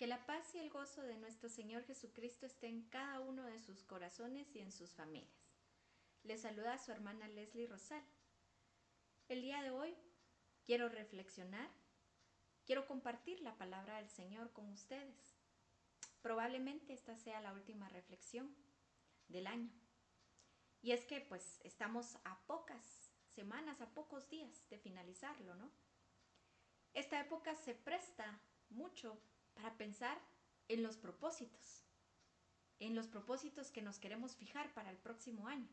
Que la paz y el gozo de nuestro Señor Jesucristo estén en cada uno de sus corazones y en sus familias. Les saluda a su hermana Leslie Rosal. El día de hoy quiero reflexionar, quiero compartir la palabra del Señor con ustedes. Probablemente esta sea la última reflexión del año. Y es que pues estamos a pocas semanas, a pocos días de finalizarlo, ¿no? Esta época se presta mucho para pensar en los propósitos que nos queremos fijar para el próximo año.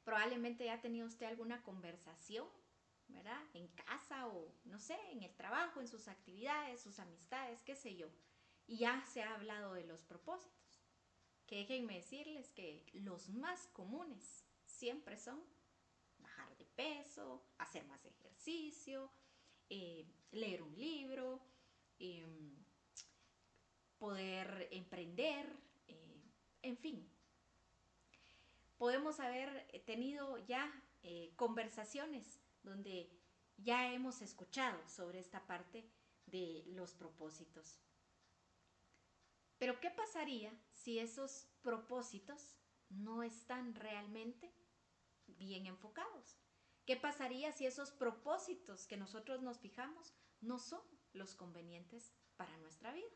Probablemente ya ha tenido usted alguna conversación, ¿verdad? En casa o, no sé, en el trabajo, en sus actividades, sus amistades, qué sé yo. Y ya se ha hablado de los propósitos. Que déjenme decirles que los más comunes siempre son bajar de peso, hacer más ejercicio, leer un libro, poder emprender, en fin. Podemos haber tenido ya conversaciones donde ya hemos escuchado sobre esta parte de los propósitos. Pero ¿qué pasaría si esos propósitos no están realmente bien enfocados? ¿Qué pasaría si esos propósitos que nosotros nos fijamos no son los convenientes para nuestra vida?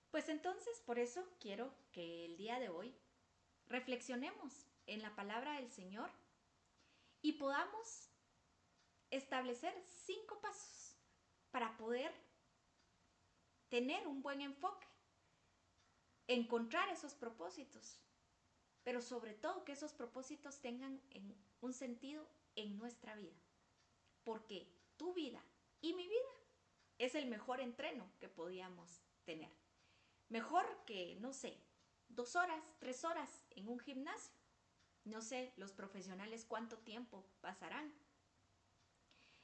Pues entonces, por eso quiero que el día de hoy reflexionemos en la palabra del Señor y podamos establecer 5 pasos para poder tener un buen enfoque, encontrar esos propósitos, pero sobre todo que esos propósitos tengan un sentido en nuestra vida, porque tu vida y mi vida es el mejor entreno que podíamos tener. Mejor que, no sé, 2 horas, 3 horas en un gimnasio. No sé los profesionales cuánto tiempo pasarán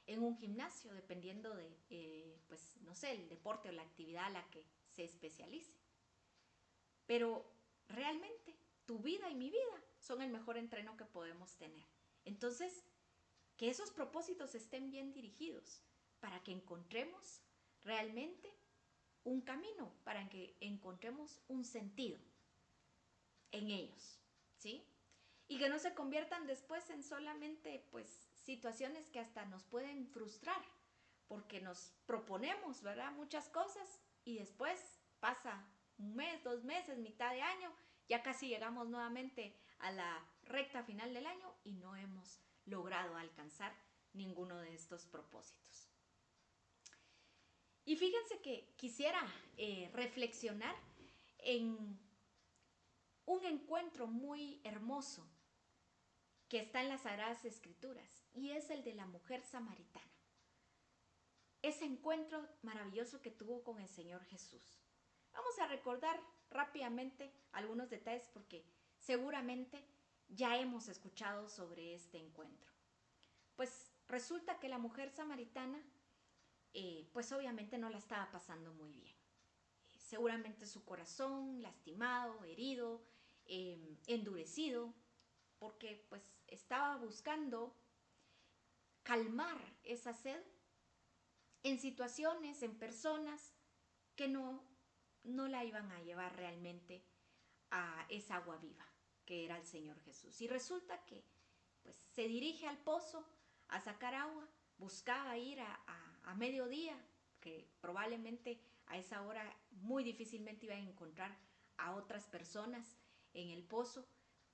en un gimnasio, dependiendo de, pues, no sé, el deporte o la actividad a la que se especialice. Pero realmente tu vida y mi vida son el mejor entreno que podemos tener. Entonces, que esos propósitos estén bien dirigidos para que encontremos realmente un camino, para que encontremos un sentido en ellos, ¿sí? Y que no se conviertan después en solamente pues situaciones que hasta nos pueden frustrar, porque nos proponemos, ¿verdad?, muchas cosas y después pasa un mes, 2 meses, mitad de año, ya casi llegamos nuevamente a la recta final del año y no hemos logrado alcanzar ninguno de estos propósitos. Y fíjense que quisiera reflexionar en un encuentro muy hermoso que está en las Sagradas Escrituras y es el de la mujer samaritana. Ese encuentro maravilloso que tuvo con el Señor Jesús. Vamos a recordar rápidamente algunos detalles porque seguramente ya hemos escuchado sobre este encuentro. Pues resulta que la mujer samaritana pues obviamente no la estaba pasando muy bien. Seguramente su corazón lastimado, herido, endurecido, porque pues estaba buscando calmar esa sed en situaciones, en personas que no la iban a llevar realmente a esa agua viva que era el Señor Jesús. Y resulta que pues se dirige al pozo a sacar agua, buscaba ir a mediodía, que probablemente a esa hora muy difícilmente iba a encontrar a otras personas en el pozo,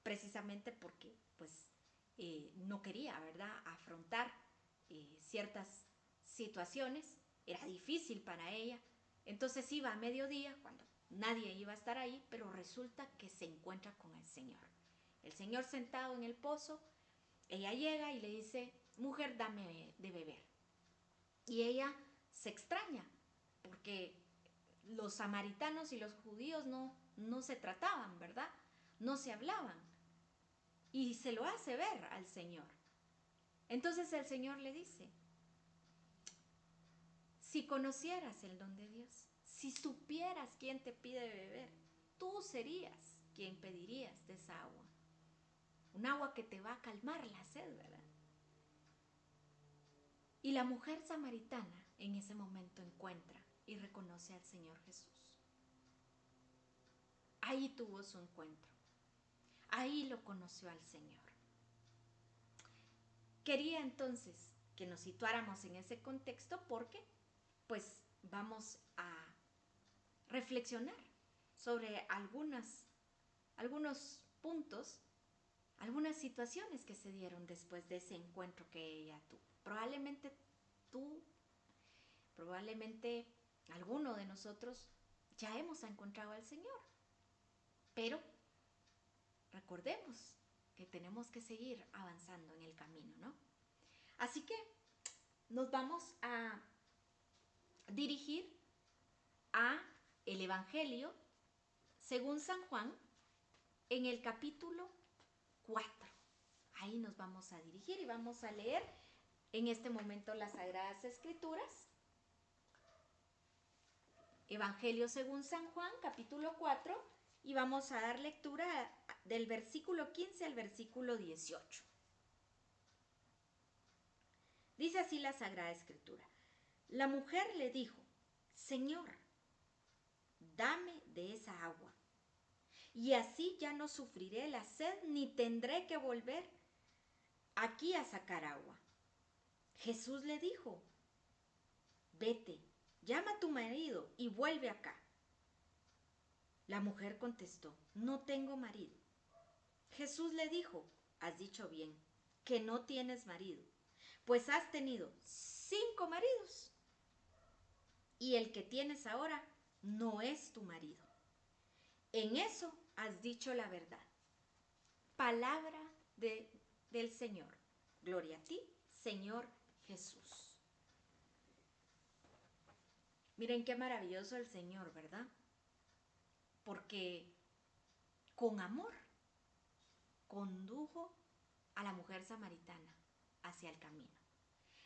precisamente porque pues no quería, ¿verdad?, afrontar ciertas situaciones, era difícil para ella. Entonces iba a mediodía cuando nadie iba a estar ahí, pero resulta que se encuentra con el Señor. El Señor sentado en el pozo, ella llega y le dice: mujer, dame de beber. Y ella se extraña porque los samaritanos y los judíos no se trataban, ¿verdad? No se hablaban. Y se lo hace ver al Señor. Entonces el Señor le dice: si conocieras el don de Dios, si supieras quién te pide beber, tú serías quien pedirías de esa agua. Un agua que te va a calmar la sed, ¿verdad? Y la mujer samaritana en ese momento encuentra y reconoce al Señor Jesús. Ahí tuvo su encuentro. Ahí lo conoció al Señor. Quería entonces que nos situáramos en ese contexto porque pues vamos a reflexionar sobre algunos puntos, algunas situaciones que se dieron después de ese encuentro que ella tuvo. Probablemente alguno de nosotros ya hemos encontrado al Señor, pero recordemos que tenemos que seguir avanzando en el camino, ¿no? Así que nos vamos a dirigir a el Evangelio según San Juan en el capítulo 4. Ahí nos vamos a dirigir y vamos a leer en este momento las Sagradas Escrituras. Evangelio según San Juan, capítulo 4, y vamos a dar lectura del versículo 15 al versículo 18. Dice así la Sagrada Escritura. La mujer le dijo, Señor, dame de esa agua, y así ya no sufriré la sed ni tendré que volver aquí a sacar agua. Jesús le dijo, vete, llama a tu marido y vuelve acá. La mujer contestó, no tengo marido. Jesús le dijo, has dicho bien, que no tienes marido, pues has tenido 5 maridos, y el que tienes ahora no es tu marido. En eso has dicho la verdad. Palabra del Señor. Gloria a ti, Señor Jesús. Miren qué maravilloso el Señor, ¿verdad? Porque con amor condujo a la mujer samaritana hacia el camino.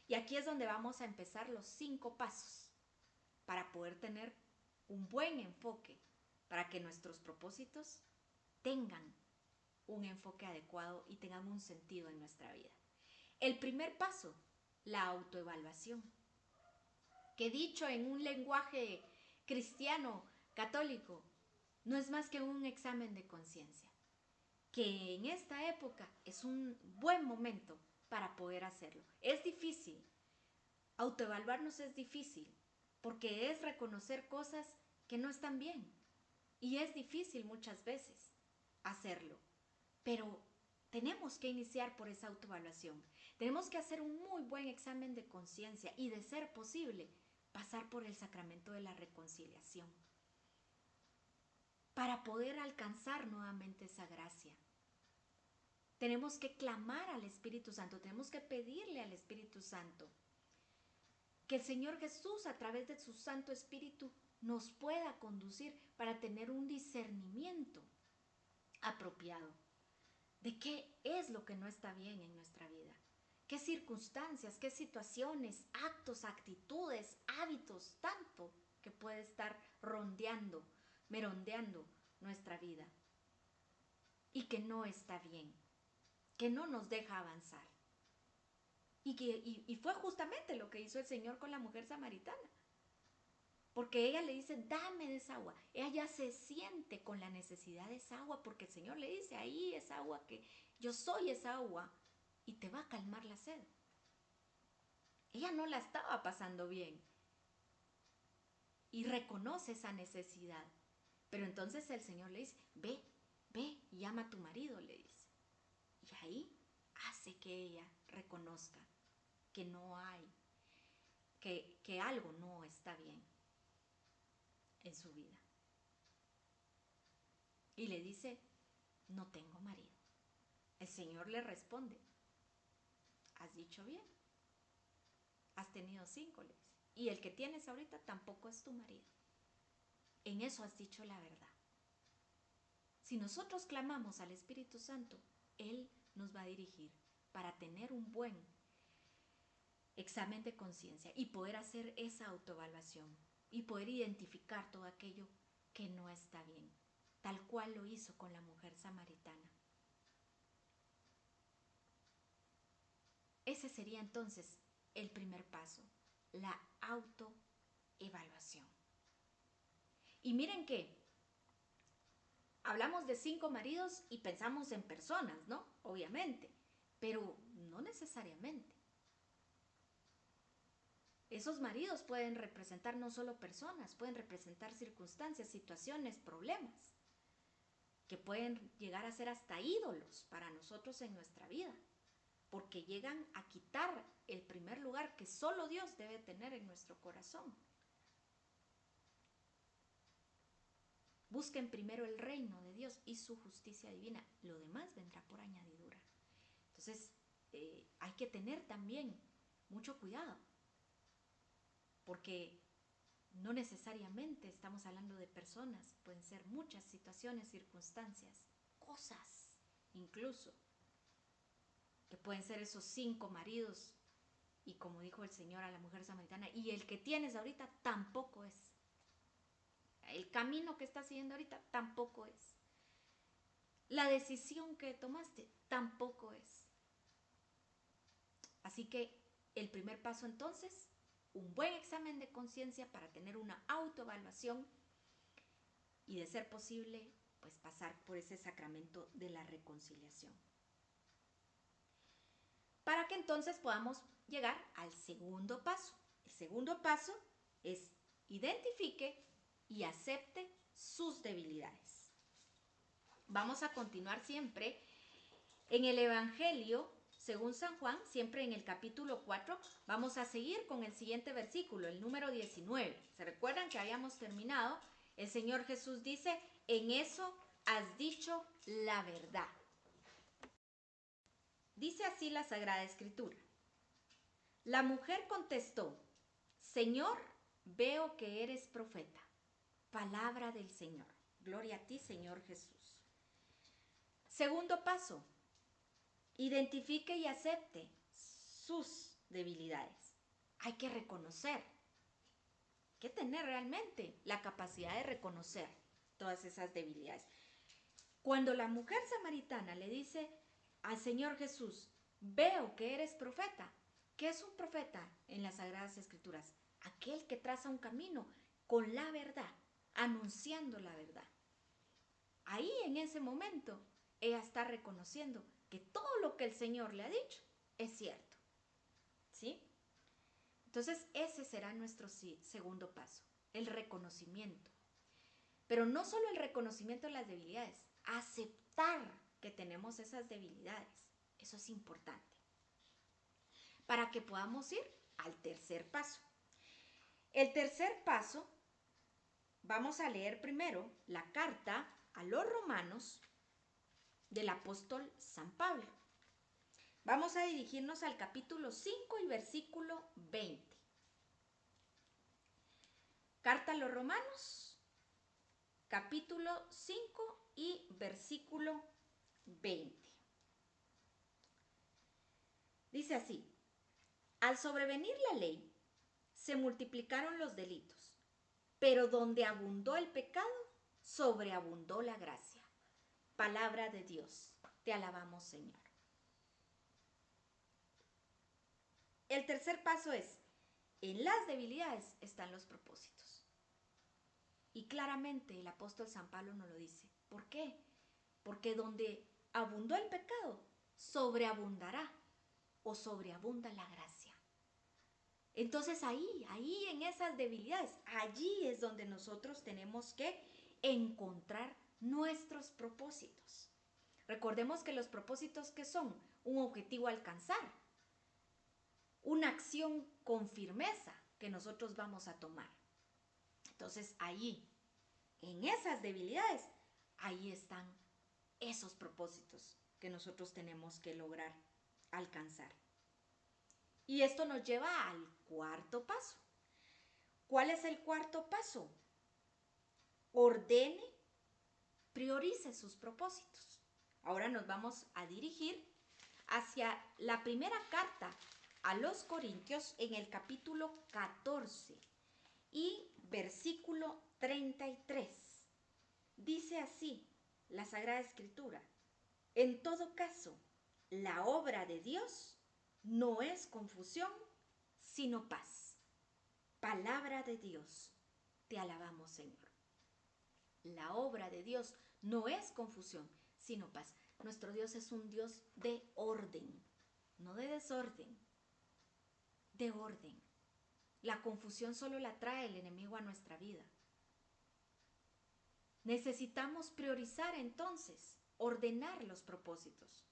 Y aquí es donde vamos a empezar los 5 pasos para poder tener un buen enfoque, para que nuestros propósitos tengan un enfoque adecuado y tengan un sentido en nuestra vida. El primer paso, la autoevaluación, que dicho en un lenguaje cristiano, católico, no es más que un examen de conciencia, que en esta época es un buen momento para poder hacerlo. Es difícil, autoevaluarnos es difícil, porque es reconocer cosas que no están bien, y es difícil muchas veces hacerlo, pero tenemos que iniciar por esa autoevaluación. Tenemos que hacer un muy buen examen de conciencia y, de ser posible, pasar por el sacramento de la reconciliación para poder alcanzar nuevamente esa gracia. Tenemos que clamar al Espíritu Santo, tenemos que pedirle al Espíritu Santo que el Señor Jesús, a través de su Santo Espíritu, nos pueda conducir para tener un discernimiento apropiado de qué es lo que no está bien en nuestra vida, qué circunstancias, qué situaciones, actos, actitudes, hábitos, tanto que puede estar merondeando nuestra vida y que no está bien, que no nos deja avanzar. Y fue justamente lo que hizo el Señor con la mujer samaritana. Porque ella le dice, dame de esa agua. Ella ya se siente con la necesidad de esa agua, porque el Señor le dice, ahí esa agua, que yo soy esa agua y te va a calmar la sed. Ella no la estaba pasando bien y reconoce esa necesidad. Pero entonces el Señor le dice, ve, llama a tu marido, le dice. Y ahí hace que ella reconozca que no hay, que algo no está bien en su vida. Y le dice, no tengo marido. El Señor le responde, has dicho bien, has tenido 5, le dice, y el que tienes ahorita tampoco es tu marido. En eso has dicho la verdad. Si nosotros clamamos al Espíritu Santo, Él nos va a dirigir para tener un buen examen de conciencia y poder hacer esa autoevaluación y poder identificar todo aquello que no está bien, tal cual lo hizo con la mujer samaritana. Ese sería entonces el primer paso, la autoevaluación. evaluación. Y miren que hablamos de 5 maridos y pensamos en personas, ¿no? Obviamente, pero no necesariamente. Esos maridos pueden representar no solo personas, pueden representar circunstancias, situaciones, problemas, que pueden llegar a ser hasta ídolos para nosotros en nuestra vida, porque llegan a quitar el primer lugar que solo Dios debe tener en nuestro corazón. Busquen primero el reino de Dios y su justicia divina, lo demás vendrá por añadidura. Entonces, hay que tener también mucho cuidado, porque no necesariamente estamos hablando de personas, pueden ser muchas situaciones, circunstancias, cosas incluso, que pueden ser esos 5 maridos, y como dijo el Señor a la mujer samaritana, y el que tienes ahorita tampoco es. El camino que estás siguiendo ahorita tampoco es. La decisión que tomaste tampoco es. Así que el primer paso entonces, un buen examen de conciencia para tener una autoevaluación y de ser posible, pues pasar por ese sacramento de la reconciliación. Para que entonces podamos llegar al segundo paso. El segundo paso es identifique y acepte sus debilidades. Vamos a continuar siempre en el Evangelio según San Juan, siempre en el capítulo 4. Vamos a seguir con el siguiente versículo, el número 19. ¿Se recuerdan que habíamos terminado? El Señor Jesús dice, en eso has dicho la verdad. Dice así la Sagrada Escritura. La mujer contestó, Señor, veo que eres profeta. Palabra del Señor. Gloria a ti, Señor Jesús. Segundo paso, identifique y acepte sus debilidades. Hay que reconocer, hay que tener realmente la capacidad de reconocer todas esas debilidades. Cuando la mujer samaritana le dice al Señor Jesús, veo que eres profeta. ¿Qué es un profeta en las Sagradas Escrituras? Aquel que traza un camino con la verdad, anunciando la verdad. Ahí en ese momento ella está reconociendo que todo lo que el Señor le ha dicho es cierto. ¿Sí? Entonces ese será nuestro segundo paso, el reconocimiento. Pero no solo el reconocimiento de las debilidades, aceptar que tenemos esas debilidades. Eso es importante. Para que podamos ir al tercer paso. El tercer paso, vamos a leer primero la carta a los romanos del apóstol San Pablo. Vamos a dirigirnos al capítulo 5 y versículo 20. Carta a los romanos, capítulo 5 y versículo 20. Dice así, al sobrevenir la ley, se multiplicaron los delitos, pero donde abundó el pecado, sobreabundó la gracia. Palabra de Dios, te alabamos, Señor. El tercer paso es, en las debilidades están los propósitos. Y claramente el apóstol San Pablo nos lo dice. ¿Por qué? Porque donde abundó el pecado, sobreabundará o sobreabunda la gracia. Entonces ahí en esas debilidades, allí es donde nosotros tenemos que encontrar nuestros propósitos. Recordemos que los propósitos, ¿qué son? Un objetivo a alcanzar, una acción con firmeza que nosotros vamos a tomar. Entonces ahí, en esas debilidades, ahí están esos propósitos que nosotros tenemos que lograr alcanzar. Y esto nos lleva al cuarto paso. ¿Cuál es el cuarto paso? Ordene, priorice sus propósitos. Ahora nos vamos a dirigir hacia la primera carta a los Corintios en el capítulo 14 y versículo 33. Dice así la Sagrada Escritura. En todo caso, la obra de Dios no es confusión, sino paz. Palabra de Dios, te alabamos, Señor. La obra de Dios no es confusión, sino paz. Nuestro Dios es un Dios de orden, no de desorden, de orden. La confusión solo la trae el enemigo a nuestra vida. Necesitamos priorizar entonces, ordenar los propósitos,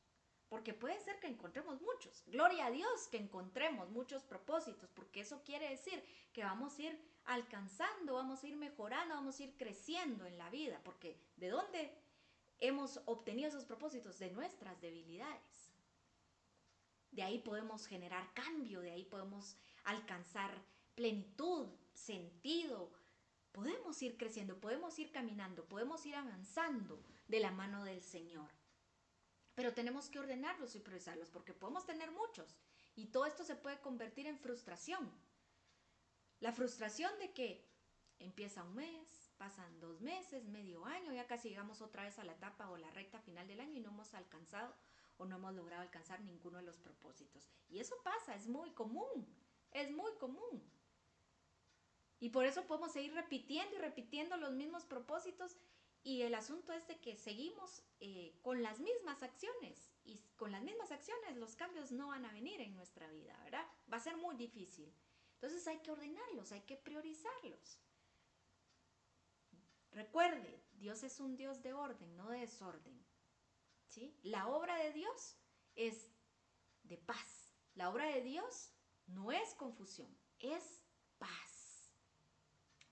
porque puede ser que encontremos muchos. Gloria a Dios que encontremos muchos propósitos, porque eso quiere decir que vamos a ir alcanzando, vamos a ir mejorando, vamos a ir creciendo en la vida, porque ¿de dónde hemos obtenido esos propósitos? De nuestras debilidades. De ahí podemos generar cambio, de ahí podemos alcanzar plenitud, sentido. Podemos ir creciendo, podemos ir caminando, podemos ir avanzando de la mano del Señor. Pero tenemos que ordenarlos y priorizarlos porque podemos tener muchos y todo esto se puede convertir en frustración. La frustración de que empieza un mes, pasan 2 meses, medio año, ya casi llegamos otra vez a la etapa o la recta final del año y no hemos alcanzado o no hemos logrado alcanzar ninguno de los propósitos. Y eso pasa, es muy común, es muy común. Y por eso podemos seguir repitiendo y repitiendo los mismos propósitos y el asunto es de que seguimos con las mismas acciones y con las mismas acciones los cambios no van a venir en nuestra vida, ¿verdad? Va a ser muy difícil. Entonces hay que ordenarlos, hay que priorizarlos. Recuerde, Dios es un Dios de orden, no de desorden. ¿Sí? La obra de Dios es de paz. La obra de Dios no es confusión, es paz.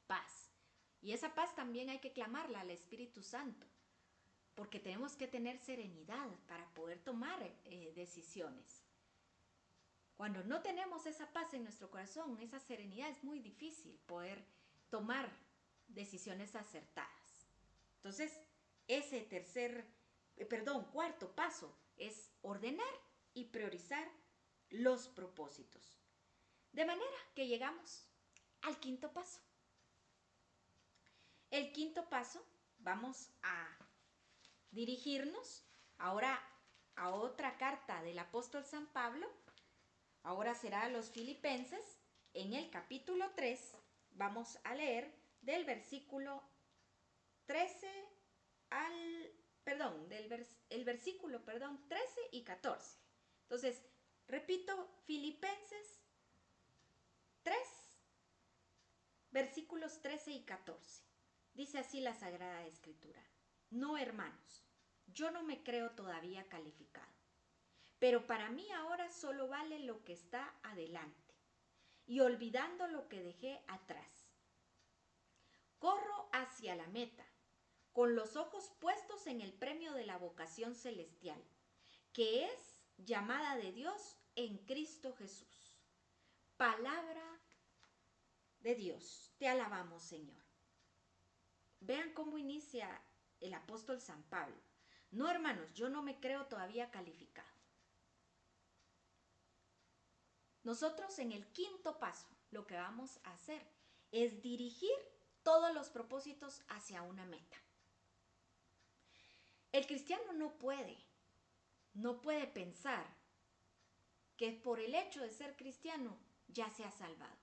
Paz. Y esa paz también hay que clamarla al Espíritu Santo, porque tenemos que tener serenidad para poder tomar decisiones. Cuando no tenemos esa paz en nuestro corazón, esa serenidad, es muy difícil poder tomar decisiones acertadas. Entonces, ese cuarto paso es ordenar y priorizar los propósitos. De manera que llegamos al quinto paso. El quinto paso, vamos a dirigirnos ahora a otra carta del apóstol San Pablo. Ahora será a los Filipenses. En el capítulo 3 vamos a leer del versículo 13 el versículo 13 y 14. Entonces, repito, Filipenses 3, versículos 13 y 14. Dice así la Sagrada Escritura: No, hermanos, yo no me creo todavía calificado, pero para mí ahora solo vale lo que está adelante, y olvidando lo que dejé atrás, corro hacia la meta, con los ojos puestos en el premio de la vocación celestial, que es llamada de Dios en Cristo Jesús. Palabra de Dios, te alabamos, Señor. Vean cómo inicia el apóstol San Pablo. No, hermanos, yo no me creo todavía calificado. Nosotros en el quinto paso lo que vamos a hacer es dirigir todos los propósitos hacia una meta. El cristiano no puede pensar que por el hecho de ser cristiano ya se ha salvado.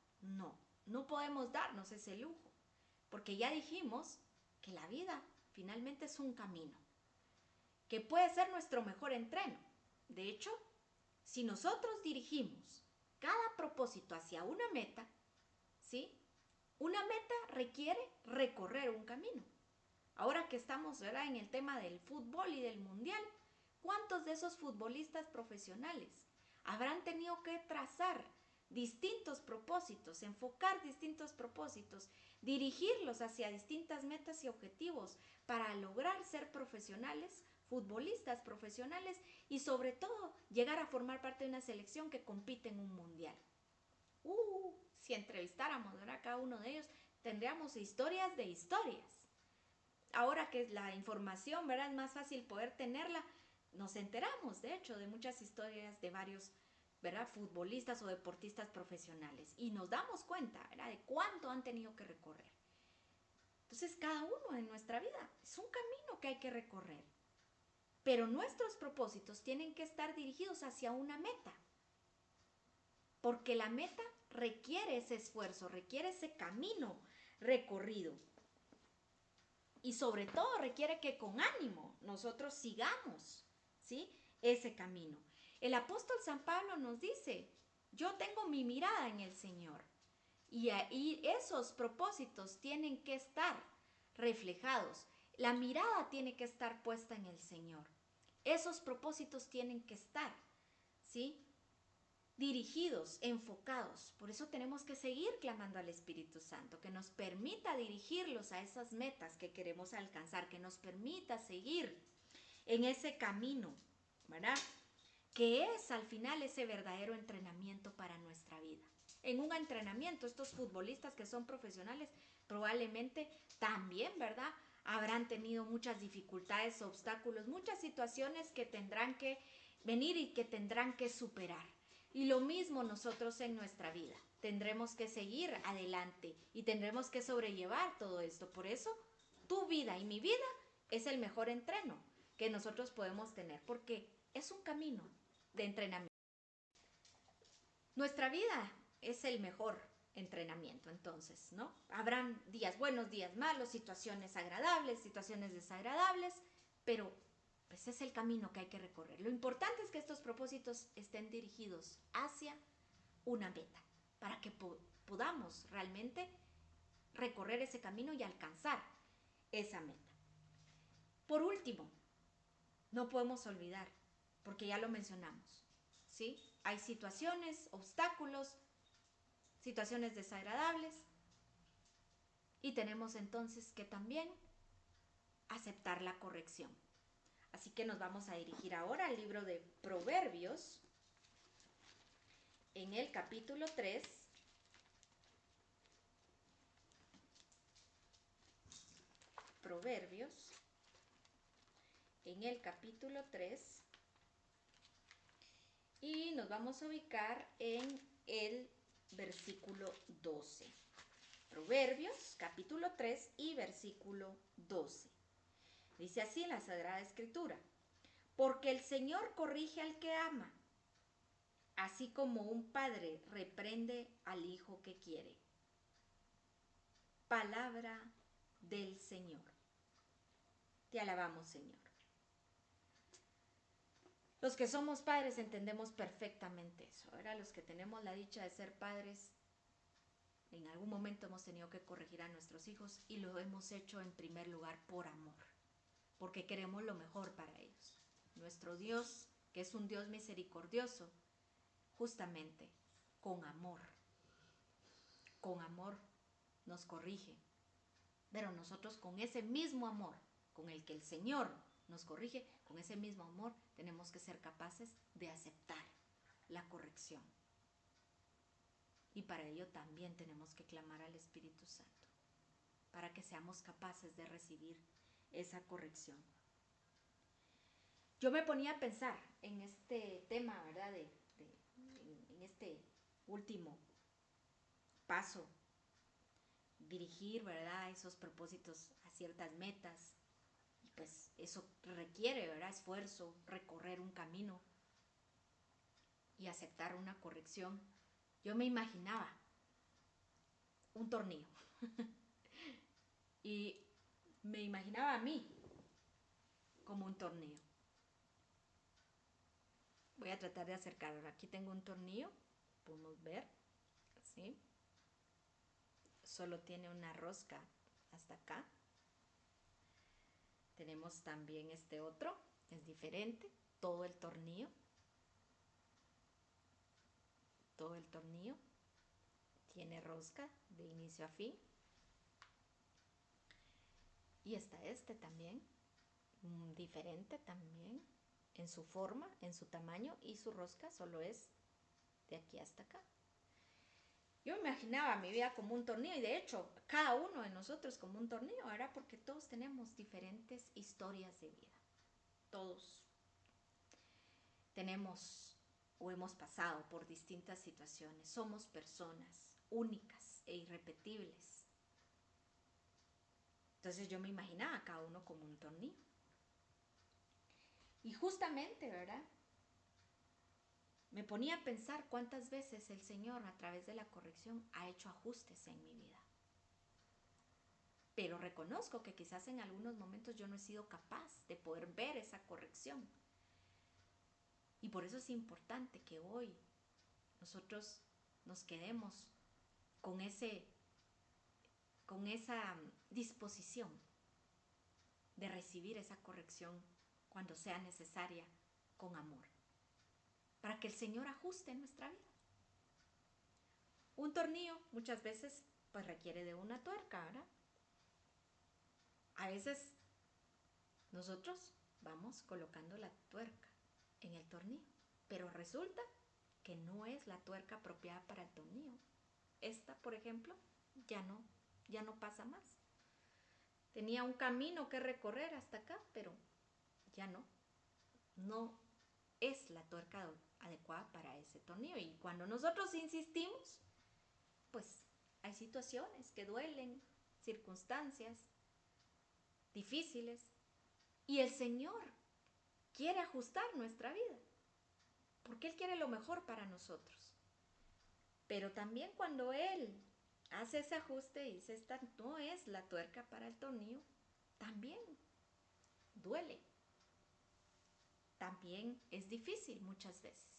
No podemos darnos ese lujo, porque ya dijimos que la vida finalmente es un camino, que puede ser nuestro mejor entreno. De hecho, si nosotros dirigimos cada propósito hacia una meta, ¿sí? Una meta requiere recorrer un camino. Ahora que estamos, ¿verdad?, en el tema del fútbol y del mundial, ¿cuántos de esos futbolistas profesionales habrán tenido que trazar distintos propósitos, enfocar distintos propósitos, dirigirlos hacia distintas metas y objetivos para lograr ser profesionales, futbolistas profesionales y sobre todo llegar a formar parte de una selección que compite en un mundial? Si entrevistáramos, ¿verdad?, a cada uno de ellos, tendríamos historias de historias. Ahora que la información, ¿verdad?, es más fácil poder tenerla, nos enteramos, de hecho, de muchas historias de varios, ¿verdad?, futbolistas o deportistas profesionales y nos damos cuenta, ¿verdad?, de cuánto han tenido que recorrer. Entonces, cada uno en nuestra vida es un camino que hay que recorrer, pero nuestros propósitos tienen que estar dirigidos hacia una meta, porque la meta requiere ese esfuerzo, requiere ese camino recorrido. Y sobre todo requiere que con ánimo nosotros sigamos, ¿sí?, ese camino. El apóstol San Pablo nos dice, yo tengo mi mirada en el Señor. Y ahí esos propósitos tienen que estar reflejados. La mirada tiene que estar puesta en el Señor. Esos propósitos tienen que estar, ¿sí?, dirigidos, enfocados. Por eso tenemos que seguir clamando al Espíritu Santo, que nos permita dirigirlos a esas metas que queremos alcanzar, que nos permita seguir en ese camino, ¿verdad?, que es al final ese verdadero entrenamiento para nuestra vida. En un entrenamiento, estos futbolistas que son profesionales probablemente también, ¿verdad?, habrán tenido muchas dificultades, obstáculos, muchas situaciones que tendrán que venir y que tendrán que superar. Y lo mismo nosotros en nuestra vida. Tendremos que seguir adelante y tendremos que sobrellevar todo esto. Por eso, tu vida y mi vida es el mejor entreno que nosotros podemos tener, porque es un camino de entrenamiento. Nuestra vida es el mejor entrenamiento, entonces, ¿no? Habrán días buenos, días malos, situaciones agradables, situaciones desagradables, pero pues es el camino que hay que recorrer. Lo importante es que estos propósitos estén dirigidos hacia una meta, para que podamos realmente recorrer ese camino y alcanzar esa meta. Por último, no podemos olvidar, porque ya lo mencionamos, ¿sí? Hay situaciones, obstáculos, situaciones desagradables, y tenemos entonces que también aceptar la corrección. Así que nos vamos a dirigir ahora al libro de Proverbios, en el capítulo 3, Proverbios, en el capítulo 3, y nos vamos a ubicar en el versículo 12. Proverbios, capítulo 3 y versículo 12. Dice así en la Sagrada Escritura: porque el Señor corrige al que ama, así como un padre reprende al hijo que quiere. Palabra del Señor. Te alabamos, Señor. Los que somos padres entendemos perfectamente eso, ¿verdad? Los que tenemos la dicha de ser padres, en algún momento hemos tenido que corregir a nuestros hijos y lo hemos hecho en primer lugar por amor, porque queremos lo mejor para ellos. Nuestro Dios, que es un Dios misericordioso, justamente con amor nos corrige. Pero nosotros con ese mismo amor con el que el Señor nos corrige, con ese mismo amor tenemos que ser capaces de aceptar la corrección. Y para ello también tenemos que clamar al Espíritu Santo, para que seamos capaces de recibir esa corrección. Yo me ponía a pensar en este tema, ¿verdad? En este último paso, dirigir, ¿verdad?, esos propósitos a ciertas metas. Y pues eso requiere, ¿verdad?, esfuerzo, recorrer un camino y aceptar una corrección. Yo me imaginaba un tornillo y me imaginaba a mí como un tornillo. Voy a tratar de acercarlo. Aquí tengo un tornillo, podemos ver, ¿sí? Solo tiene una rosca hasta acá. Tenemos también este otro, es diferente, todo el tornillo tiene rosca de inicio a fin. Y está este también, diferente también en su forma, en su tamaño, y su rosca solo es de aquí hasta acá. Yo imaginaba mi vida como un tornillo, y de hecho cada uno de nosotros como un tornillo, ¿verdad? Porque todos tenemos diferentes historias de vida. Todos tenemos o hemos pasado por distintas situaciones. Somos personas únicas e irrepetibles. Entonces yo me imaginaba a cada uno como un tornillo. Y justamente, ¿verdad?, me ponía a pensar cuántas veces el Señor a través de la corrección ha hecho ajustes en mi vida. Pero reconozco que quizás en algunos momentos yo no he sido capaz de poder ver esa corrección. Y por eso es importante que hoy nosotros nos quedemos con esa disposición de recibir esa corrección cuando sea necesaria con amor, para que el Señor ajuste nuestra vida. Un tornillo muchas veces pues requiere de una tuerca, ¿verdad? A veces nosotros vamos colocando la tuerca en el tornillo, pero resulta que no es la tuerca apropiada para el tornillo. Esta, por ejemplo, ya no pasa más. Tenía un camino que recorrer hasta acá, pero ya no es la tuerca adecuada para ese tornillo. Y cuando nosotros insistimos, pues hay situaciones que duelen, circunstancias difíciles, y el Señor quiere ajustar nuestra vida, porque Él quiere lo mejor para nosotros. Pero también cuando Él hace ese ajuste y dice, esta no es la tuerca para el tornillo, también duele. También es difícil muchas veces.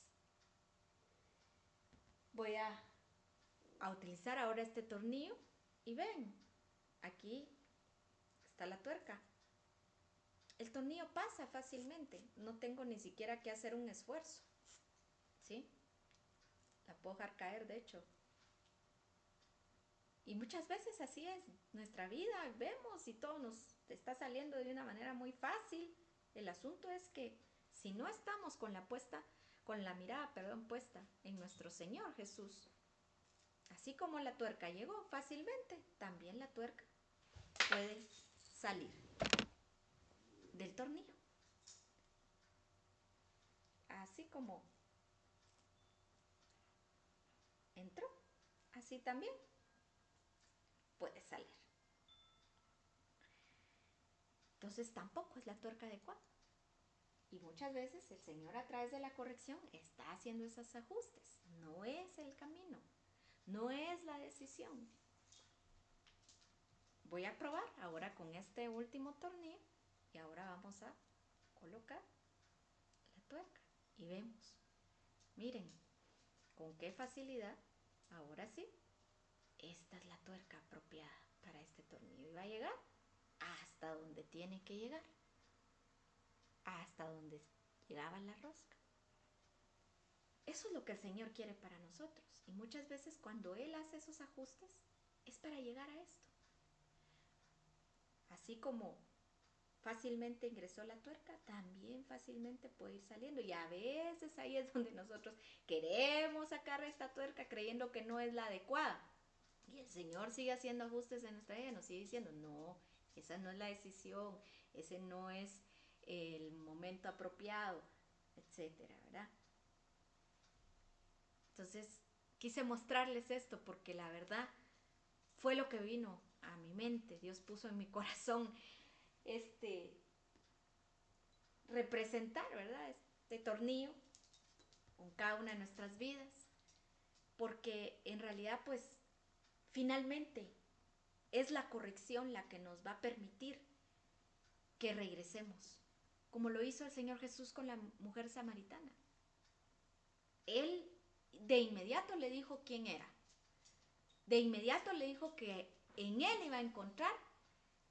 Voy a utilizar ahora este tornillo y ven, aquí está la tuerca. El tornillo pasa fácilmente, no tengo ni siquiera que hacer un esfuerzo, ¿sí? La puedo dejar caer, de hecho. Y muchas veces así es nuestra vida, vemos y todo nos está saliendo de una manera muy fácil. El asunto es que si no estamos con la mirada, puesta en nuestro Señor Jesús, así como la tuerca llegó fácilmente, también la tuerca puede salir del tornillo. Así como entró, así también puede salir. Entonces tampoco es la tuerca adecuada. Y muchas veces el Señor a través de la corrección está haciendo esos ajustes. No es el camino, no es la decisión. Voy a probar ahora con este último tornillo y ahora vamos a colocar la tuerca. Y vemos, miren, con qué facilidad, ahora sí, esta es la tuerca apropiada para este tornillo. Y va a llegar hasta donde tiene que llegar, hasta donde llegaba la rosca. Eso es lo que el Señor quiere para nosotros. Y muchas veces cuando Él hace esos ajustes, es para llegar a esto. Así como fácilmente ingresó la tuerca, también fácilmente puede ir saliendo. Y a veces ahí es donde nosotros queremos sacar esta tuerca creyendo que no es la adecuada. Y el Señor sigue haciendo ajustes en nuestra vida, nos sigue diciendo, no, esa no es la decisión, ese no es el momento apropiado, etcétera, ¿verdad? Entonces, quise mostrarles esto porque la verdad fue lo que vino a mi mente. Dios puso en mi corazón representar, ¿verdad? Este tornillo con cada una de nuestras vidas. Porque en realidad, pues, finalmente es la corrección la que nos va a permitir que regresemos. Como lo hizo el Señor Jesús con la mujer samaritana. Él de inmediato le dijo quién era. De inmediato le dijo que en Él iba a encontrar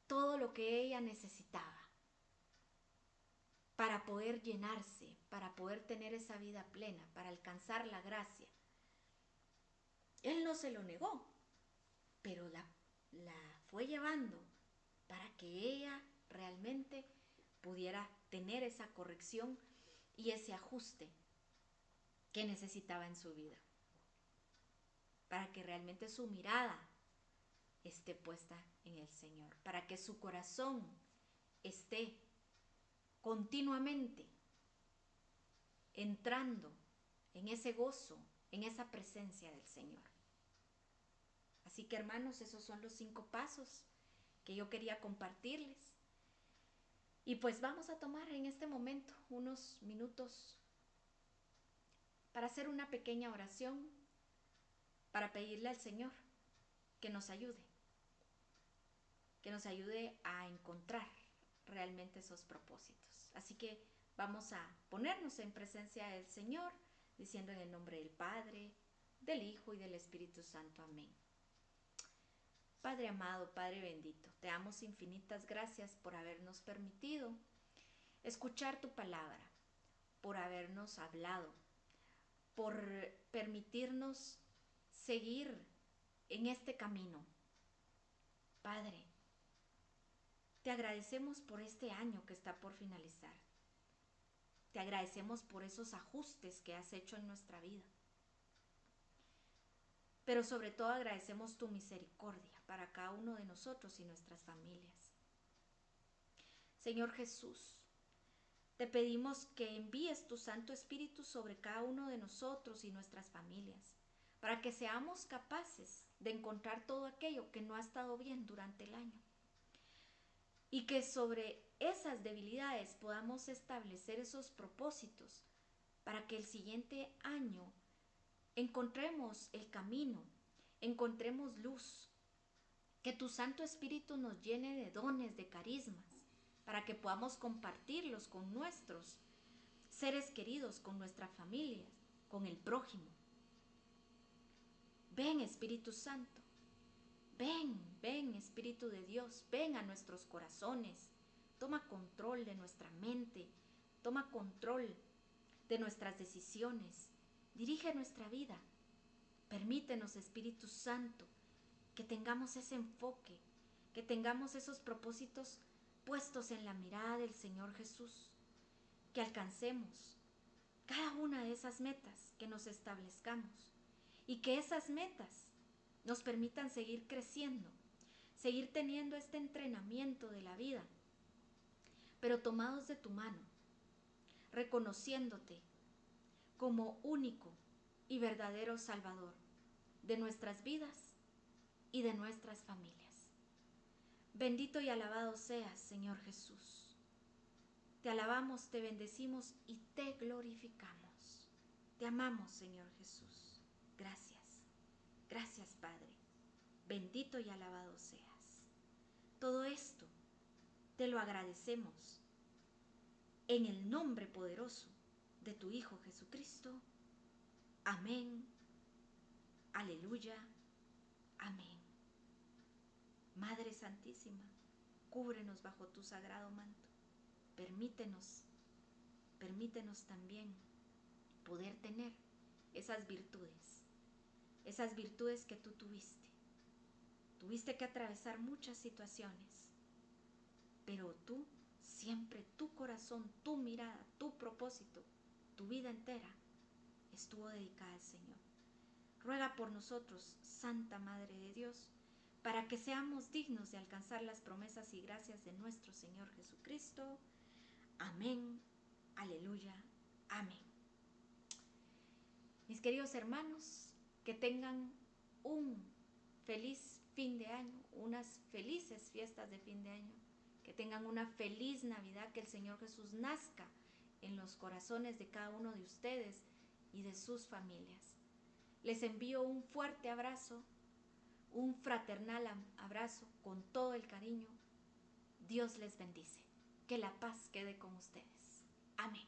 todo lo que ella necesitaba para poder llenarse, para poder tener esa vida plena, para alcanzar la gracia. Él no se lo negó, pero la fue llevando para que ella realmente pudiera tener esa corrección y ese ajuste que necesitaba en su vida, para que realmente su mirada esté puesta en el Señor, para que su corazón esté continuamente entrando en ese gozo, en esa presencia del Señor. Así que hermanos, esos son los 5 pasos que yo quería compartirles. Y pues vamos a tomar en este momento unos minutos para hacer una pequeña oración, para pedirle al Señor que nos ayude a encontrar realmente esos propósitos. Así que vamos a ponernos en presencia del Señor, diciendo en el nombre del Padre, del Hijo y del Espíritu Santo. Amén. Padre amado, Padre bendito, te damos infinitas gracias por habernos permitido escuchar tu palabra, por habernos hablado, por permitirnos seguir en este camino. Padre, te agradecemos por este año que está por finalizar. Te agradecemos por esos ajustes que has hecho en nuestra vida. Pero sobre todo agradecemos tu misericordia para cada uno de nosotros y nuestras familias. Señor Jesús, te pedimos que envíes tu Santo Espíritu sobre cada uno de nosotros y nuestras familias, para que seamos capaces de encontrar todo aquello que no ha estado bien durante el año. Y que sobre esas debilidades podamos establecer esos propósitos para que el siguiente año encontremos el camino, encontremos luz, que tu Santo Espíritu nos llene de dones, de carismas, para que podamos compartirlos con nuestros seres queridos, con nuestras familias, con el prójimo. Ven, Espíritu Santo, ven, Espíritu de Dios, ven a nuestros corazones, toma control de nuestra mente, toma control de nuestras decisiones, dirige nuestra vida. Permítenos, Espíritu Santo, que tengamos ese enfoque, que tengamos esos propósitos puestos en la mirada del Señor Jesús, que alcancemos cada una de esas metas que nos establezcamos y que esas metas nos permitan seguir creciendo, seguir teniendo este entrenamiento de la vida, pero tomados de tu mano, reconociéndote como único y verdadero Salvador de nuestras vidas y de nuestras familias. Bendito y alabado seas, Señor Jesús. Te alabamos, te bendecimos y te glorificamos. Te amamos, Señor Jesús. Gracias. Gracias, Padre. Bendito y alabado seas. Todo esto te lo agradecemos en el nombre poderoso de tu Hijo Jesucristo. Amén. Aleluya. Amén. Madre Santísima, cúbrenos bajo tu sagrado manto. Permítenos también poder tener esas virtudes que tú tuviste. Tuviste que atravesar muchas situaciones, pero tú siempre, tu corazón, tu mirada, tu propósito, tu vida entera estuvo dedicada al Señor. Ruega por nosotros, Santa Madre de Dios, para que seamos dignos de alcanzar las promesas y gracias de nuestro Señor Jesucristo. Amén. Aleluya. Amén. Mis queridos hermanos, que tengan un feliz fin de año, unas felices fiestas de fin de año, que tengan una feliz Navidad, que el Señor Jesús nazca en los corazones de cada uno de ustedes y de sus familias. Les envío un fuerte abrazo, un fraternal abrazo con todo el cariño. Dios les bendice. Que la paz quede con ustedes. Amén.